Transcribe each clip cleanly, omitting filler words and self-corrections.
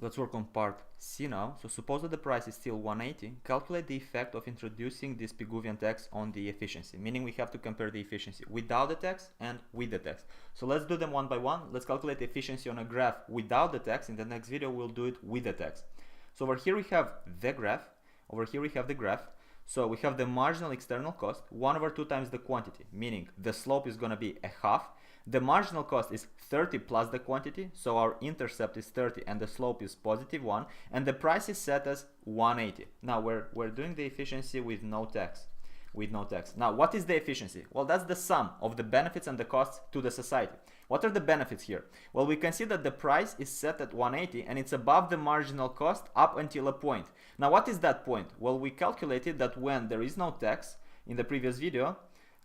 Let's work on part C now. So suppose that the price is still 180. Calculate the effect of introducing this Pigouvian tax on the efficiency, meaning we have to compare the efficiency without the tax and with the tax. So let's do them one by one. Let's calculate the efficiency on a graph without the tax. In the next video, we'll do it with the tax. So over here we have the graph. Over here we have the graph. So we have the marginal external cost, 1/2 times the quantity, meaning the slope is going to be a half. The marginal cost is 30 plus the quantity, so our intercept is 30 and the slope is +1, and the price is set as 180. Now we're doing the efficiency with no tax. Now what is the efficiency? Well, that's the sum of the benefits and the costs to the society. What are the benefits here? Well, we can see that the price is set at 180 and it's above the marginal cost up until a point. Now what is that point? Well, we calculated that when there is no tax in the previous video,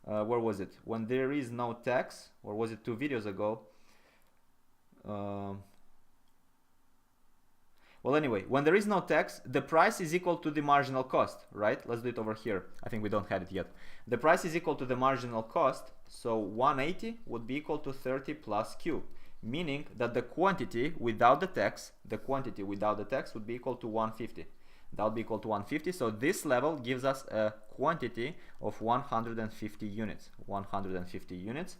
where was it? When there is no tax, or was it 2 videos ago? Well, anyway, when there is no tax, the price is equal to the marginal cost, right? Let's do it over here. I think we don't have it yet. The price is equal to the marginal cost, so 180 would be equal to 30 plus Q, meaning that the quantity without the tax, would be equal to 150. That would be equal to 150. So this level gives us a quantity of 150 units. 150 units.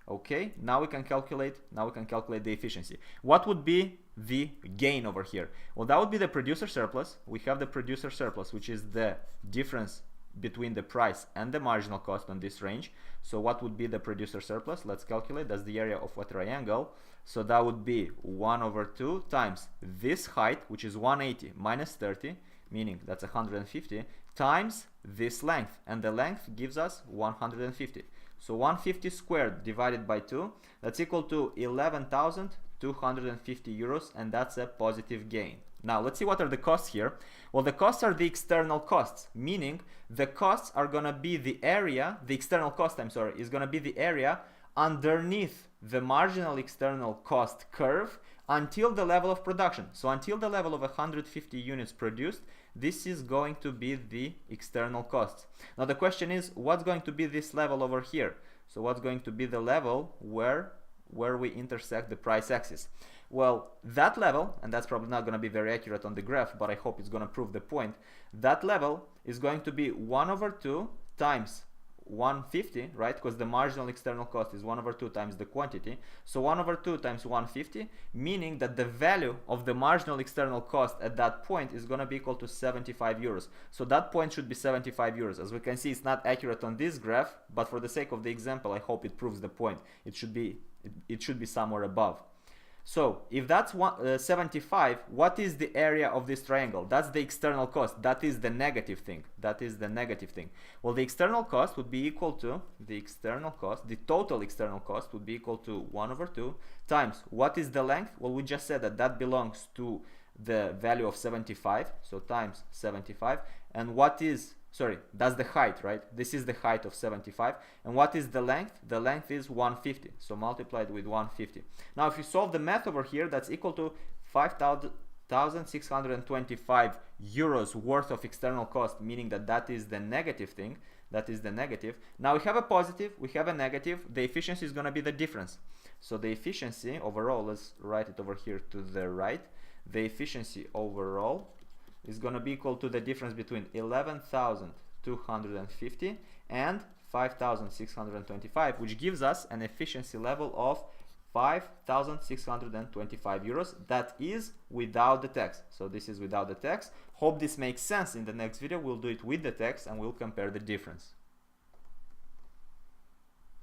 Okay, now we can calculate the efficiency. What would be the gain over here? Well, that would be the producer surplus. We have the producer surplus, which is the difference between the price and the marginal cost on this range. So what would be the producer surplus? Let's calculate. That's the area of a triangle. So that would be 1/2 times this height, which is 180 minus 30, meaning that's 150, times this length, and the length gives us 150. So 150 squared divided by 2, that's equal to 11,250 euros, and that's a positive gain. Now let's see what are the costs here. Well, the costs are the external costs, meaning the costs are going to be the area, the external cost, is going to be the area underneath the marginal external cost curve until the level of production. So until the level of 150 units produced, this is going to be the external costs. Now the question is, what's going to be this level over here? So what's going to be the level where we intersect the price axis? Well, that level, and that's probably not going to be very accurate on the graph, but I hope it's going to prove the point. That level is going to be 1/2 times 150, right? Because the marginal external cost is 1/2 times the quantity. So 1/2 times 150, meaning that the value of the marginal external cost at that point is going to be equal to 75 euros. So that point should be 75 euros. As we can see, it's not accurate on this graph, but for the sake of the example, I hope it proves the point. It should be somewhere above. So if that's 75, what is the area of this triangle? That's the external cost. That is the negative thing. Well, the external cost would be equal to the total external cost would be equal to 1/2 times, what is the length? Well, we just said that belongs to the value of 75, so times 75. And what is, that's the height, right? This is the height of 75. And what is the length? The length is 150, so multiplied with 150. Now if you solve the math over here, that's equal to 5,625 euros worth of external cost, meaning that is the negative thing. Now we have a positive, we have a negative. The efficiency is going to be the difference. So the efficiency overall, let's write it over here to the right. The efficiency overall is going to be equal to the difference between 11,250 and 5,625, which gives us an efficiency level of 5,625 euros. That is without the tax. So this is without the tax. Hope this makes sense. In the next video, we'll do it with the tax and we'll compare the difference.